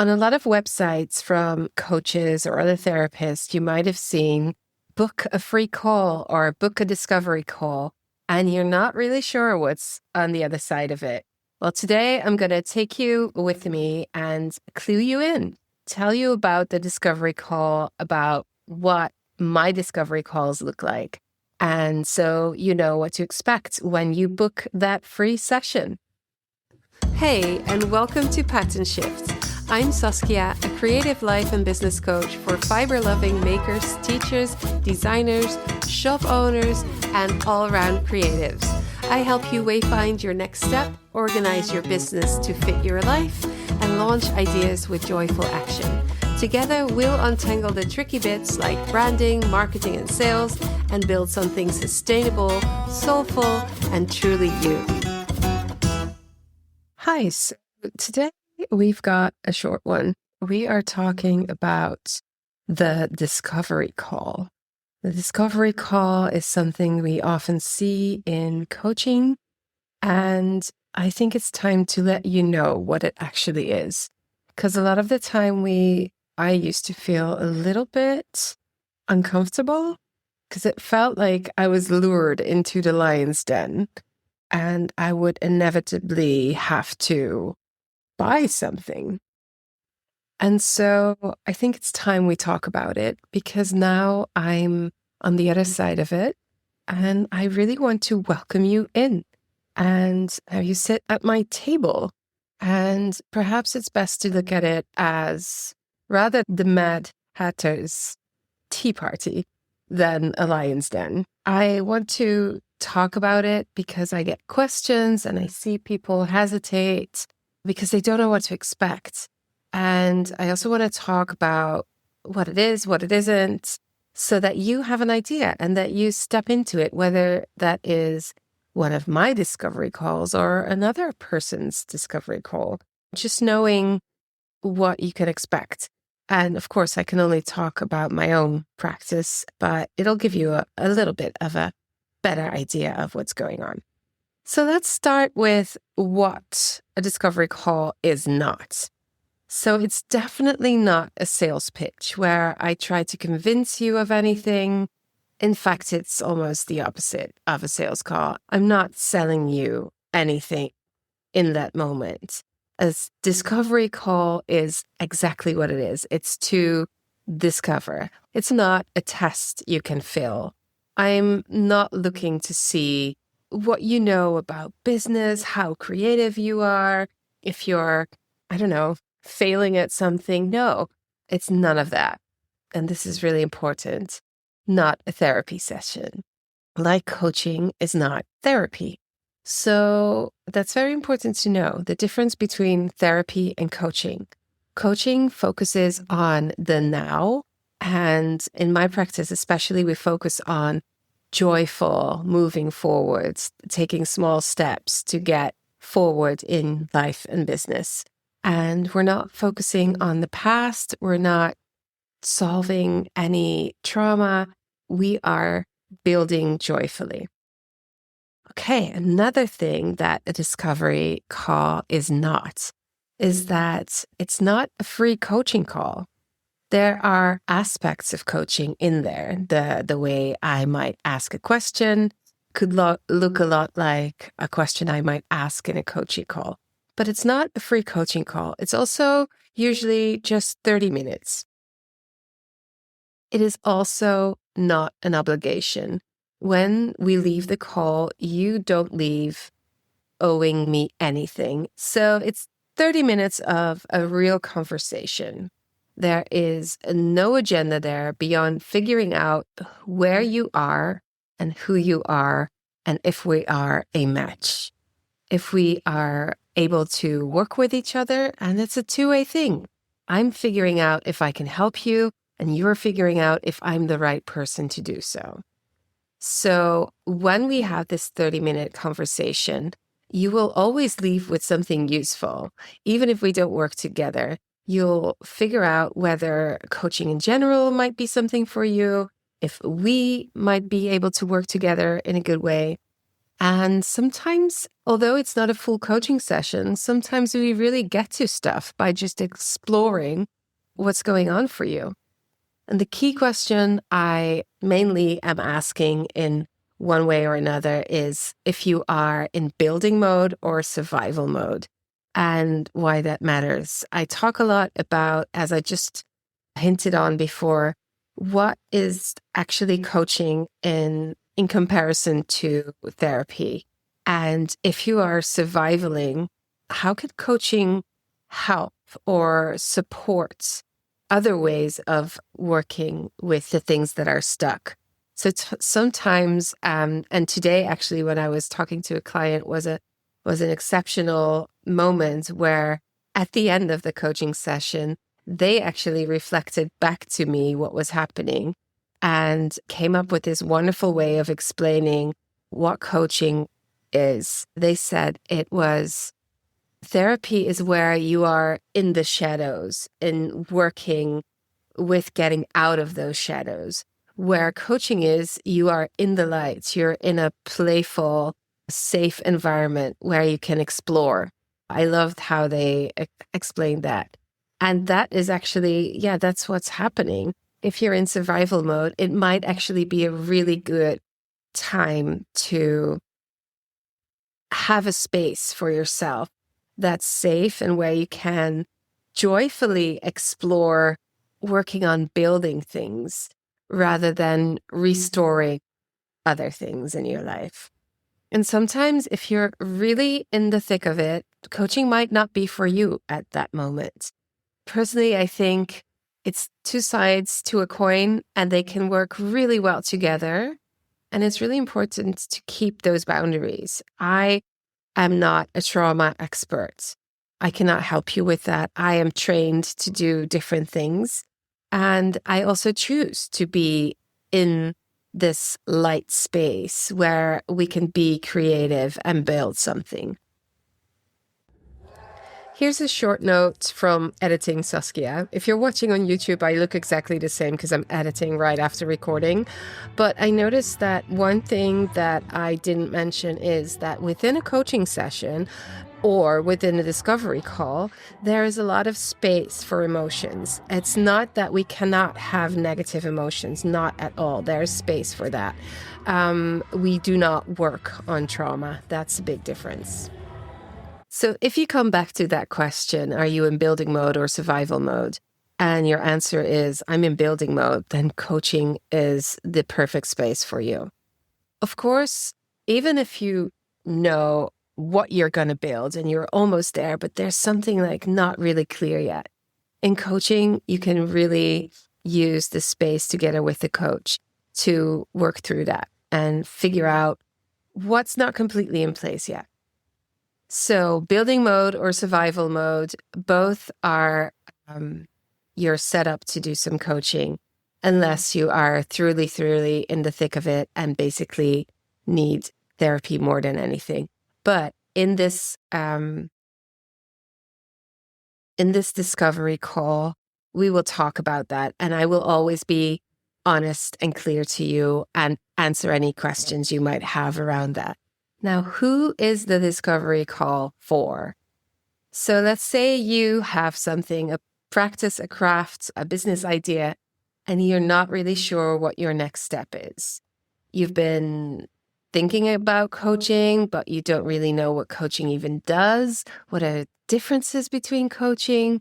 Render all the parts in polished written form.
On a lot of websites from coaches or other therapists, you might have seen book a free call or book a discovery call, and you're not really sure what's on the other side of it. Well, today I'm going to take you with me and clue you in, tell you about the discovery call, about what my discovery calls look like. And so you know what to expect when you book that free session. Hey, and welcome to Pattern Shift. I'm Saskia, a creative life and business coach for fiber-loving makers, teachers, designers, shop owners, and all-around creatives. I help you wayfind your next step, organize your business to fit your life, and launch ideas with joyful action. Together, we'll untangle the tricky bits like branding, marketing, and sales, and build something sustainable, soulful, and truly you. Hi, so today we've got a short one. We are talking about the discovery call. The discovery call is something we often see in coaching, and I think it's time to let you know what it actually is. Because a lot of the time I used to feel a little bit uncomfortable because it felt like I was lured into the lion's den and I would inevitably have to buy something. And so I think it's time we talk about it because now I'm on the other side of it and I really want to welcome you in and have you sit at my table. And perhaps it's best to look at it as rather the Mad Hatter's tea party than a lion's den. I want to talk about it because I get questions and I see people hesitate because they don't know what to expect. And I also want to talk about what it is, what it isn't, so that you have an idea and that you step into it, whether that is one of my discovery calls or another person's discovery call, just knowing what you can expect. And of course, I can only talk about my own practice, but it'll give you a little bit of a better idea of what's going on. So let's start with what a discovery call is not. So it's definitely not a sales pitch where I try to convince you of anything. In fact, it's almost the opposite of a sales call. I'm not selling you anything in that moment. A discovery call is exactly what it is. It's to discover. It's not a test you can fill. I'm not looking to see what you know about business, how creative you are, if you're, failing at something. No, it's none of that. And this is really important. Not a therapy session. Like coaching is not therapy. So that's very important to know, the difference between therapy and coaching. Coaching focuses on the now. And in my practice, especially, we focus on joyful moving forwards, taking small steps to get forward in life and business. And we're not focusing on the past. We're not solving any trauma. We are building joyfully. Okay, another thing that a discovery call is not is that it's not a free coaching call. There are aspects of coaching in there. The way I might ask a question could look a lot like a question I might ask in a coaching call. But it's not a free coaching call. It's also usually just 30 minutes. It is also not an obligation. When we leave the call, you don't leave owing me anything. So it's 30 minutes of a real conversation. There is no agenda there beyond figuring out where you are and who you are and if we are a match. If we are able to work with each other, and it's a two-way thing. I'm figuring out if I can help you and you're figuring out if I'm the right person to do so. So when we have this 30-minute conversation, you will always leave with something useful. Even if we don't work together, you'll figure out whether coaching in general might be something for you, if we might be able to work together in a good way. And sometimes, although it's not a full coaching session, sometimes we really get to stuff by just exploring what's going on for you. And the key question I mainly am asking in one way or another is if you are in building mode or survival mode, and why that matters. I talk a lot about, as I just hinted on before, what is actually coaching in comparison to therapy. And if you are surviving, how can coaching help or support other ways of working with the things that are stuck? So sometimes, and today actually, when I was talking to a client, was an exceptional moment where at the end of the coaching session, they actually reflected back to me what was happening and came up with this wonderful way of explaining what coaching is. They said it was therapy is where you are in the shadows and working with getting out of those shadows. Where coaching is, you are in the lights, you're in a playful, safe environment where you can explore. I loved how they explained that. And that is actually, that's what's happening. If you're in survival mode, it might actually be a really good time to have a space for yourself that's safe and where you can joyfully explore working on building things rather than restoring other things in your life. And sometimes if you're really in the thick of it, coaching might not be for you at that moment. Personally, I think it's two sides to a coin and they can work really well together. And it's really important to keep those boundaries. I am not a trauma expert. I cannot help you with that. I am trained to do different things. And I also choose to be in this light space where we can be creative and build something. Here's a short note from Editing Saskia. If you're watching on YouTube, I look exactly the same because I'm editing right after recording. But I noticed that one thing that I didn't mention is that within a coaching session or within a discovery call, there is a lot of space for emotions. It's not that we cannot have negative emotions, not at all. There's space for that. We do not work on trauma. That's a big difference. So if you come back to that question, are you in building mode or survival mode? And your answer is, I'm in building mode, then coaching is the perfect space for you. Of course, even if you know what you're going to build and you're almost there, but there's something like not really clear yet. In coaching, you can really use the space together with the coach to work through that and figure out what's not completely in place yet. So building mode or survival mode, both are you're set up to do some coaching unless you are thoroughly in the thick of it and basically need therapy more than anything. But in this discovery call, we will talk about that, and I will always be honest and clear to you and answer any questions you might have around that. Now, who is the discovery call for? So let's say you have something, a practice, a craft, a business idea, and you're not really sure what your next step is. You've been thinking about coaching, but you don't really know what coaching even does. What are the differences between coaching?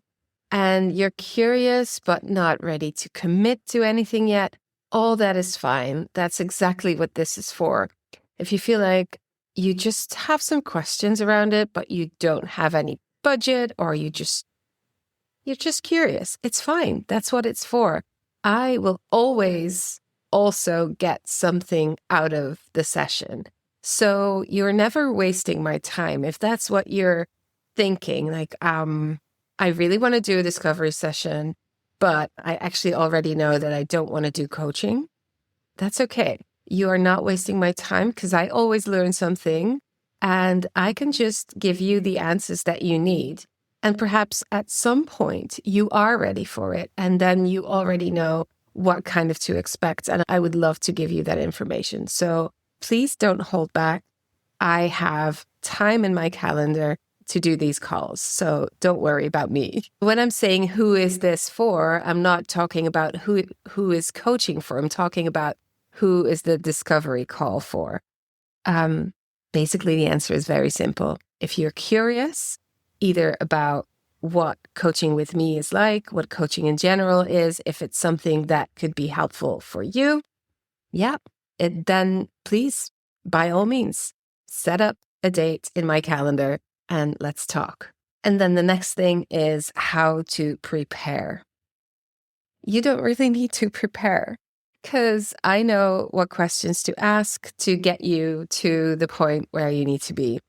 And you're curious, but not ready to commit to anything yet. All that is fine. That's exactly what this is for. If you feel like you just have some questions around it, but you don't have any budget, or you're just curious, it's fine. That's what it's for. I will always also get something out of the session. So you're never wasting my time. If that's what you're thinking, like, I really want to do a discovery session, but I actually already know that I don't want to do coaching. That's okay. You are not wasting my time because I always learn something and I can just give you the answers that you need. And perhaps at some point you are ready for it. And then you already know what kind of to expect. And I would love to give you that information. So please don't hold back. I have time in my calendar to do these calls. So don't worry about me. When I'm saying who is this for, I'm not talking about who is coaching for. I'm talking about who is the discovery call for. Basically, the answer is very simple. If you're curious, either about what coaching with me is like, what coaching in general is, if it's something that could be helpful for you, then please, by all means, set up a date in my calendar and let's talk. And then the next thing is how to prepare. You don't really need to prepare because I know what questions to ask to get you to the point where you need to be.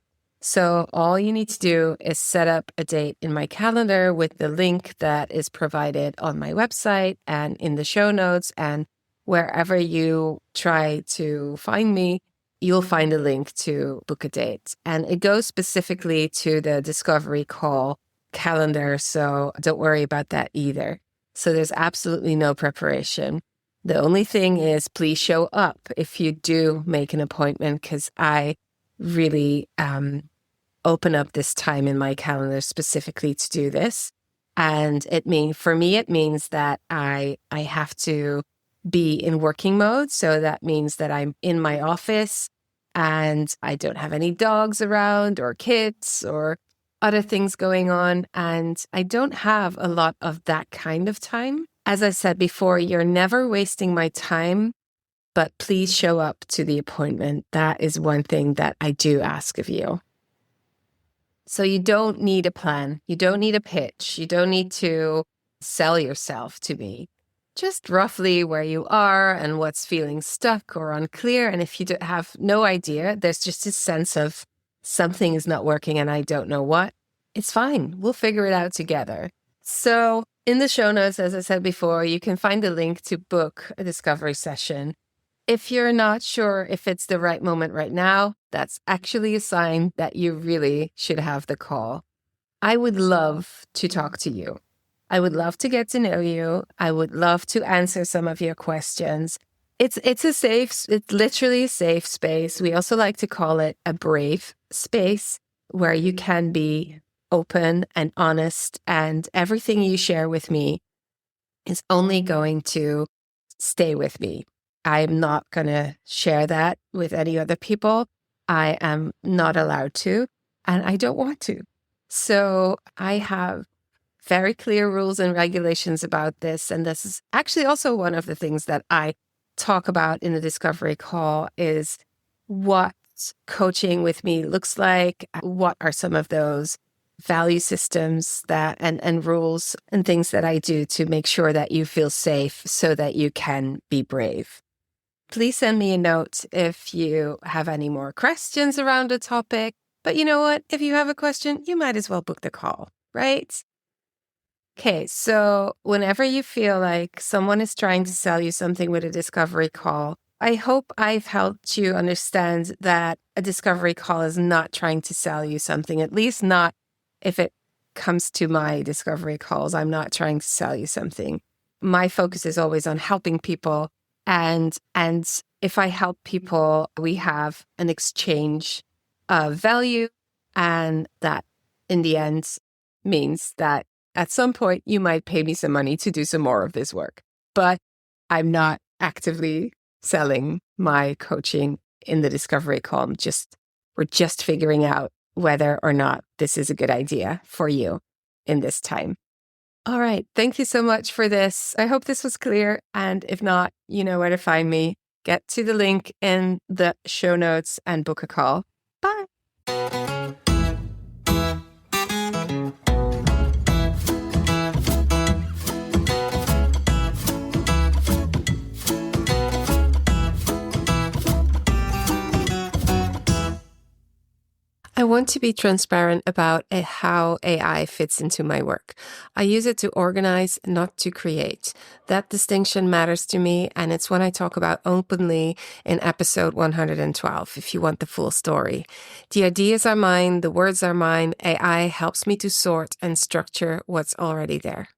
So all you need to do is set up a date in my calendar with the link that is provided on my website and in the show notes, and wherever you try to find me, you'll find a link to book a date. And it goes specifically to the discovery call calendar, so don't worry about that either. So there's absolutely no preparation. The only thing is, please show up if you do make an appointment, because I really open up this time in my calendar specifically to do this. And for me, it means that I have to be in working mode. So that means that I'm in my office and I don't have any dogs around or kids or other things going on. And I don't have a lot of that kind of time. As I said before, you're never wasting my time, but please show up to the appointment. That is one thing that I do ask of you. So you don't need a plan. You don't need a pitch. You don't need to sell yourself to me. Just roughly where you are and what's feeling stuck or unclear. And if you have no idea, there's just a sense of something is not working and I don't know what, it's fine. We'll figure it out together. So in the show notes, as I said before, you can find the link to book a discovery session. If you're not sure if it's the right moment right now, that's actually a sign that you really should have the call. I would love to talk to you. I would love to get to know you. I would love to answer some of your questions. It's literally a safe space. We also like to call it a brave space where you can be open and honest, and everything you share with me is only going to stay with me. I'm not going to share that with any other people. I am not allowed to, and I don't want to. So I have very clear rules and regulations about this. And this is actually also one of the things that I talk about in the discovery call is what coaching with me looks like. What are some of those value systems that and rules and things that I do to make sure that you feel safe so that you can be brave. Please send me a note if you have any more questions around the topic. But you know what? If you have a question, you might as well book the call, right? Okay, so whenever you feel like someone is trying to sell you something with a discovery call, I hope I've helped you understand that a discovery call is not trying to sell you something, at least not if it comes to my discovery calls. I'm not trying to sell you something. My focus is always on helping people. And if I help people, we have an exchange of value. And that in the end means that at some point you might pay me some money to do some more of this work. But I'm not actively selling my coaching in the discovery call. We're just figuring out whether or not this is a good idea for you in this time. All right. Thank you so much for this. I hope this was clear. And if not, you know where to find me. Get to the link in the show notes and book a call. Bye. I want to be transparent about how AI fits into my work. I use it to organize, not to create. That distinction matters to me, and it's what I talk about openly in episode 112, if you want the full story. The ideas are mine, the words are mine. AI helps me to sort and structure what's already there.